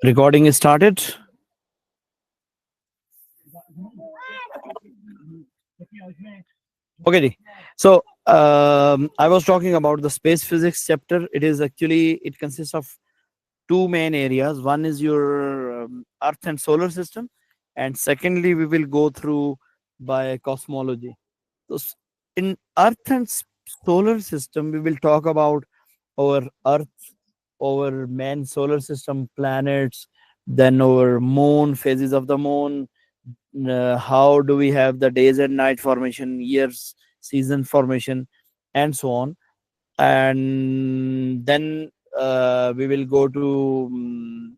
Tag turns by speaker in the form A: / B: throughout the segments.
A: Recording is started. Okay, ji. So I was talking about the space physics chapter. It consists of two main areas. One is your Earth and solar system, and secondly, we will go through by cosmology. So in Earth and solar system, we will talk about our Earth, our main solar system, planets, then our moon, phases of the moon, how do we have the days and night formation, years, season formation, and so on. And then we will go to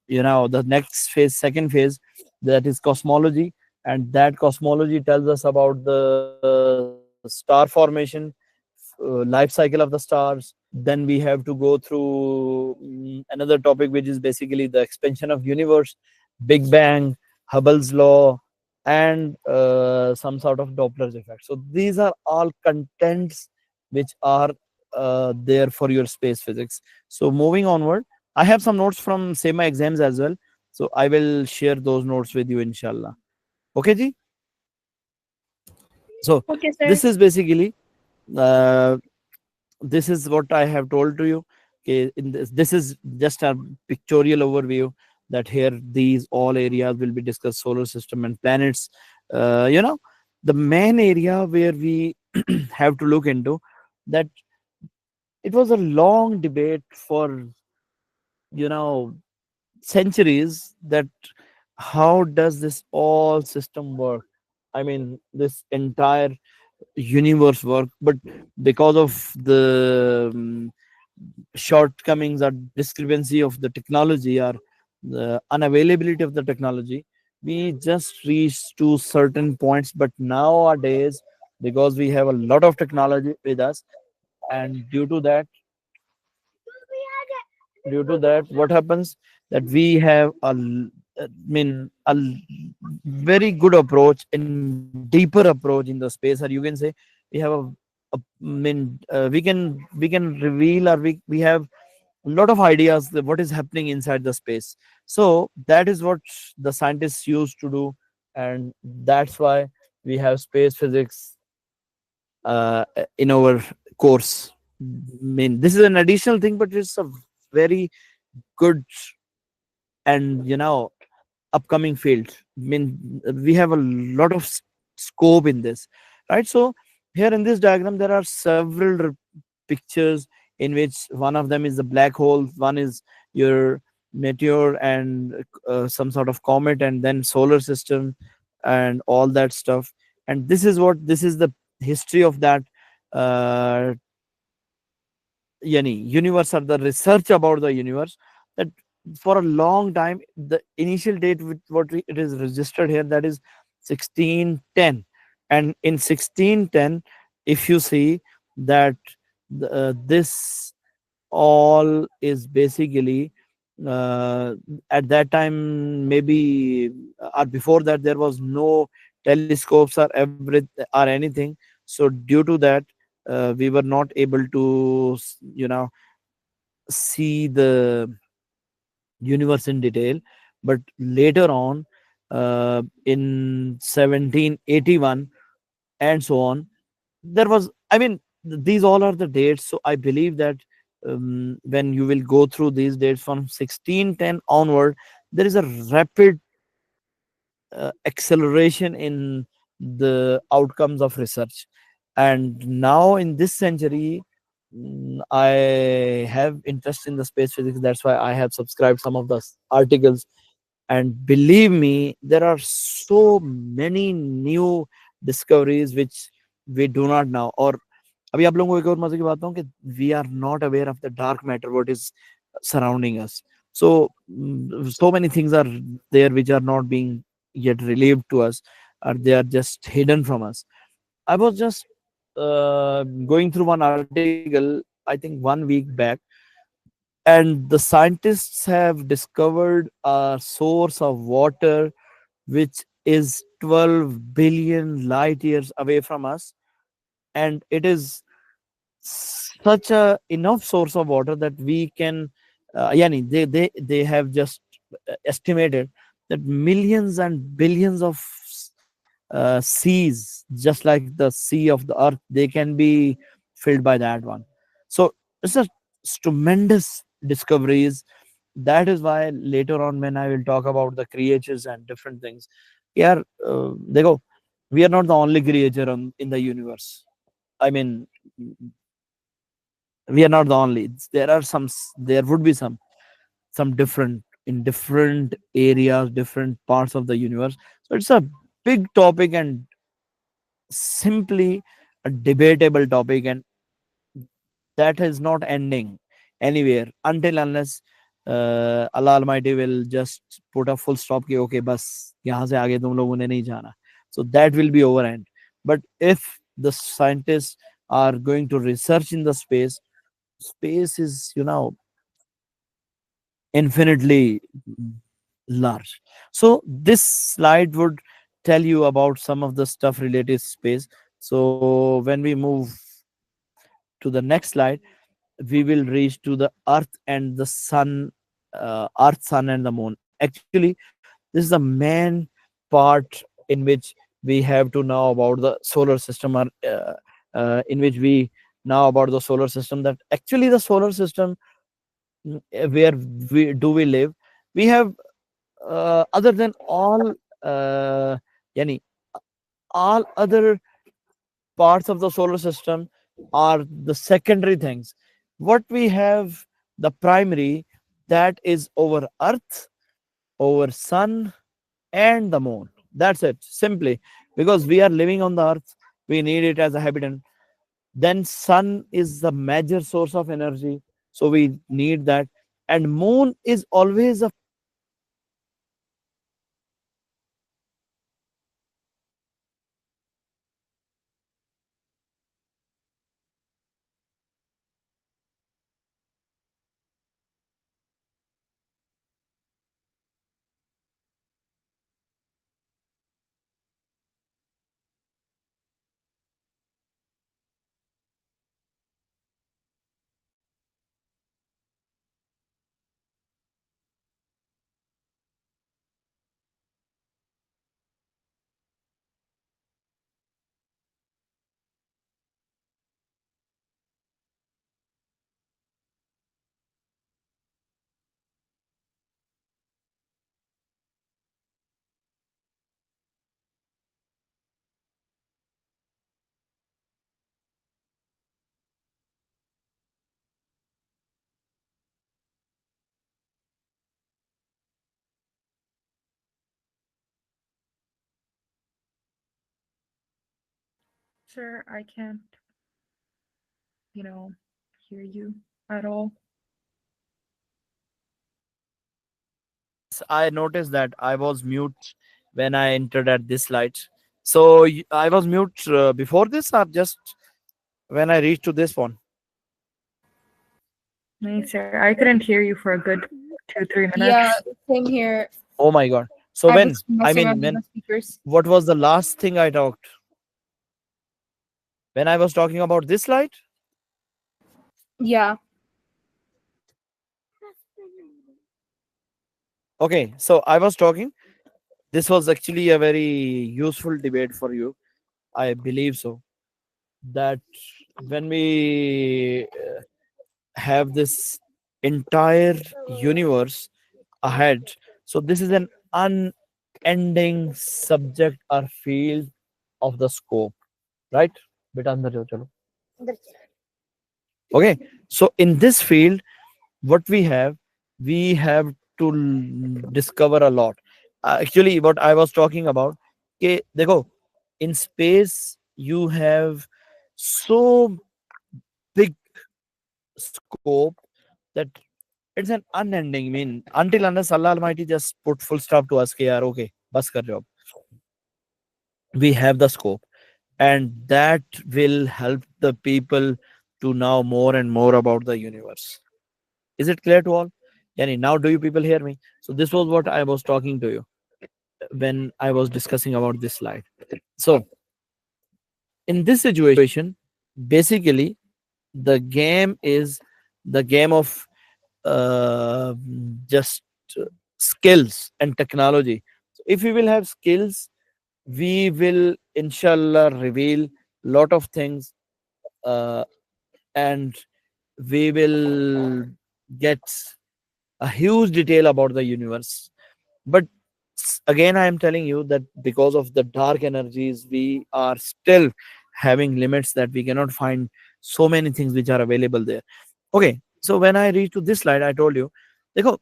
A: the next phase, second phase, that is cosmology. And that cosmology tells us about the star formation, life cycle of the stars. Then we have to go through another topic, which is basically the expansion of universe, big bang, Hubble's law, and some sort of Doppler's effect. So these are all contents which are there for your space physics. So moving onward, I have some notes from SEMA exams as well. So I will share those notes with you, inshallah. Okay, ji? So
B: Okay, sir.
A: this is basically uh, this is what I have told to you. Okay, this is just a pictorial overview that here these all areas will be discussed: solar system and planets. The main area where we have to look into that, it was a long debate for you know centuries, that how does this all system work. I mean, this entire universe work, but because of the shortcomings or discrepancy of the technology, or the unavailability of the technology, we just reach to certain points. But nowadays, because we have a lot of technology with us, and due to that what happens, that we have very good approach and deeper approach in the space, or you can say we have we can reveal, or we have a lot of ideas that what is happening inside the space. So that is what the scientists used to do, and that's why we have space physics in our course. This is an additional thing, but it's a very good and upcoming field. We have a lot of scope in this, right? So here in this diagram there are several pictures, in which one of them is the black hole, one is your meteor, and some sort of comet, and then solar system, and all that stuff. And this is the history of that uh universe, or the research about the universe. That for a long time, the initial date with it is registered here, that is 1610. And in 1610, if you see that this all is basically at that time, maybe or before that, there was no telescopes or anything. So due to that, we were not able to see the universe in detail. But later on, in 1781 and so on, there was, I mean, these all are the dates. So I believe that when you will go through these dates from 1610 onward, there is a rapid acceleration in the outcomes of research. And now in this century, I have interest in the space physics. That's why I have subscribed some of the articles. And believe me, there are so many new discoveries which we do not know. और अभी आप लोगों को एक और मजे की बात बताऊं कि we are not aware of the dark matter what is surrounding us. So so many things are there which are not being yet relieved to us, or they are just hidden from us. I was just going through one article, I think 1 week back, and the scientists have discovered a source of water which is 12 billion light years away from us. And it is such a enough source of water that we can yani they have just estimated that millions and billions of seas, just like the sea of the earth, they can be filled by that one. So it's a tremendous discoveries. That is why later on, when I will talk about the creatures and different things, yeah, they go, we are not the only creature in the universe. I mean, we are not the only. There are some. There would be some different in different areas, different parts of the universe. So it's a big topic and simply a debatable topic, and that is not ending anywhere until unless Allah Almighty will just put a full stop ki okay bas yahan se aage tum logon ne nahi jana. So that will be over end. But if the scientists are going to research in the space, space is, infinitely large. So this slide would tell you about some of the stuff related to space. So when we move to the next slide, we will reach to the earth and the sun, earth, sun and the moon. Actually, this is the main part in which we have to know about the solar system, or in which we know about the solar system, that actually the solar system, where we live, we have, other than all, yani, all other parts of the solar system are the secondary things. What we have, the primary, that is over earth, over sun and the moon. That's it, simply, because we are living on the earth, we need it as a habitant. Then sun is the major source of energy, so we need that. And moon is always a
B: Sir, I can't, you know, hear you at all.
A: I noticed that I was mute when I entered at this slide. So I was mute before this, or just when I reached to this one?
B: No, sir, I couldn't hear you for a good 2, 3 minutes.
C: Yeah, same here.
A: Oh my god. So
C: I
A: when,
C: was
A: I
C: messing
A: mean,
C: up with
A: when,
C: the speakers.
A: what was the last thing I talked? When I was talking about this slide?
C: Yeah.
A: Okay, so I was talking. This was actually a very useful debate for you. I believe so. That when we have this entire universe ahead, so this is an unending subject or field of the scope, right? Beta andar jao, chalo. Okay, so in this field, what we have to discover a lot. Actually, what I was talking about, okay, देखो, in space you have so big scope that it's an unending. I mean, until unless Allah Almighty just put full stop to us, कि यार, okay, बस कर जाओ, we have the scope, and that will help the people to know more and more about the universe. Is it clear to all? Yani, now do you people hear me? So this was what I was talking to you when I was discussing about this slide. So in this situation, basically the game is the game of uh, just skills and technology. So if we will have skills, we will inshallah reveal lot of things, uh, and we will get a huge detail about the universe. But again, I am telling you that because of the dark energies, we are still having limits, that we cannot find so many things which are available there. Okay, so when I reached to this slide, I told you, देखो,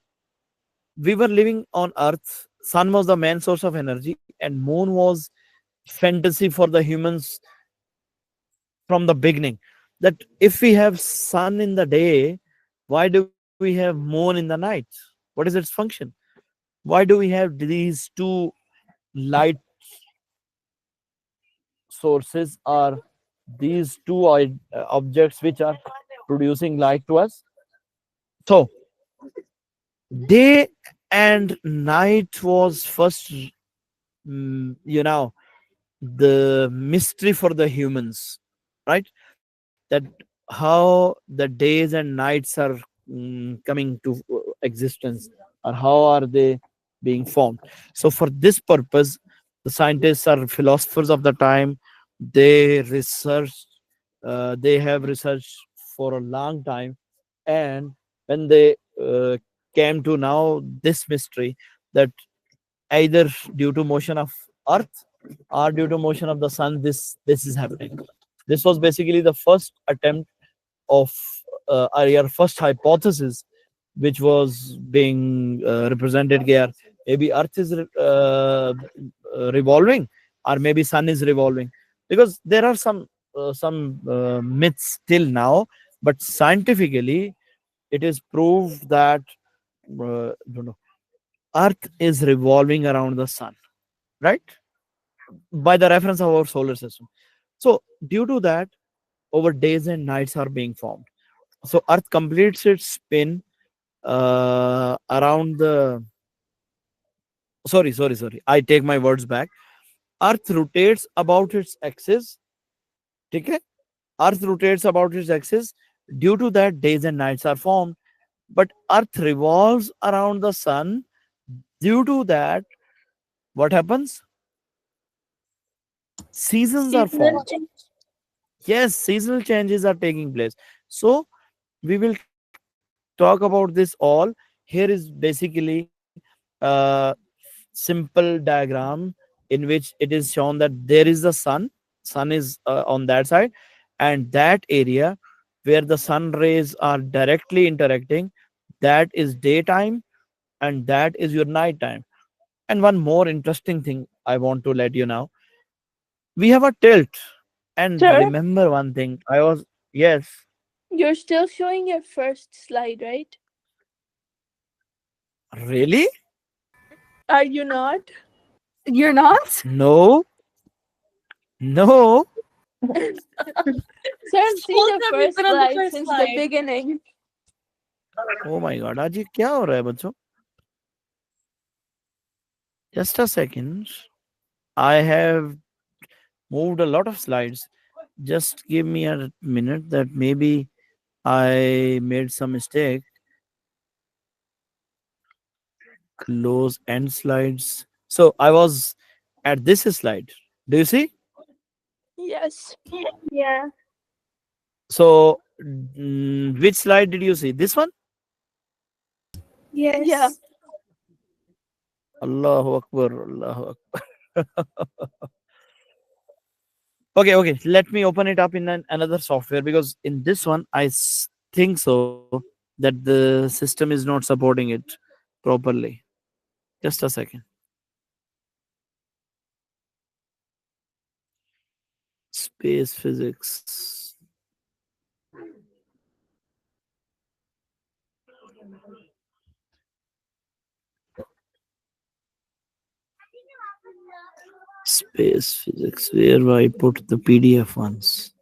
A: we were living on Earth. Sun was the main source of energy, and moon was fantasy for the humans from the beginning. That if we have sun in the day, why do we have moon in the night? What is its function? Why do we have these two light sources, or these two objects which are producing light to us? So day and night was first, you know, the mystery for the humans, right? That how the days and nights are coming to existence, or how are they being formed. So for this purpose, the scientists or philosophers of the time, they researched, they have researched for a long time. And when they came to now this mystery, that either due to motion of earth or due to motion of the sun, this is happening. This was basically the first attempt of, or your first hypothesis, which was being represented here. Maybe earth is revolving, or maybe sun is revolving, because there are some myths till now, but scientifically it is proved that, no, no, earth is revolving around the sun, right, by the reference of our solar system. So due to that, our days and nights are being formed. So earth completes its spin around the, sorry, I take my words back. Earth rotates about its axis. Okay, earth rotates about its axis. Due to that, days and nights are formed. But earth revolves around the sun. Due to that, what happens? Seasons are
C: Seasonal
A: formed.
C: change.
A: Yes, seasonal changes are taking place. So we will talk about this all. Here is basically a simple diagram in which it is shown that there is the sun is on that side, and that area where the sun rays are directly interacting, that is daytime, and that is your night time. And one more interesting thing I want to let you know, we have a tilt. And
C: Sir,
A: remember one thing, I was, yes,
C: you're still showing your first slide, right?
A: really,
C: Are you not?
B: You're not?
A: no, no.
C: Sir, I'm seeing
B: Whole
C: the
B: time you've
C: first
B: been on the
C: slide
B: first
C: since the
B: slide.
C: beginning.
A: Oh my god, आज ये क्या हो रहा है बच्चों? Just a second. I have moved a lot of slides. Just give me a minute, that maybe I made some mistake. Close end slides. So I was at this slide. Do you see?
C: Yes. Yeah.
A: So which slide did you see? This one?
C: Yes. Yeah.
A: Allahu Akbar. Allahu Akbar. Okay. Let me open it up in another software, because in this one think so that the system is not supporting it properly. Just a second. Space physics. Space physics. Where do I put the PDF ones?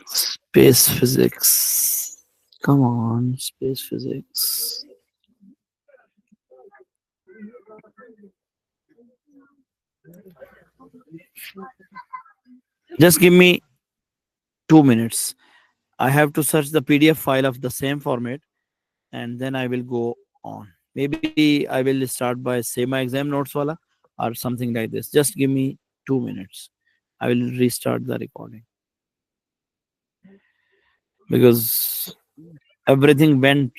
A: Space physics. Come on, space physics. Just give me 2 minutes. I have to search the PDF file of the same format, and then I will go on. Maybe I will start by say my exam notes wala or something like this. Just give me 2 minutes. I will restart the recording because everything went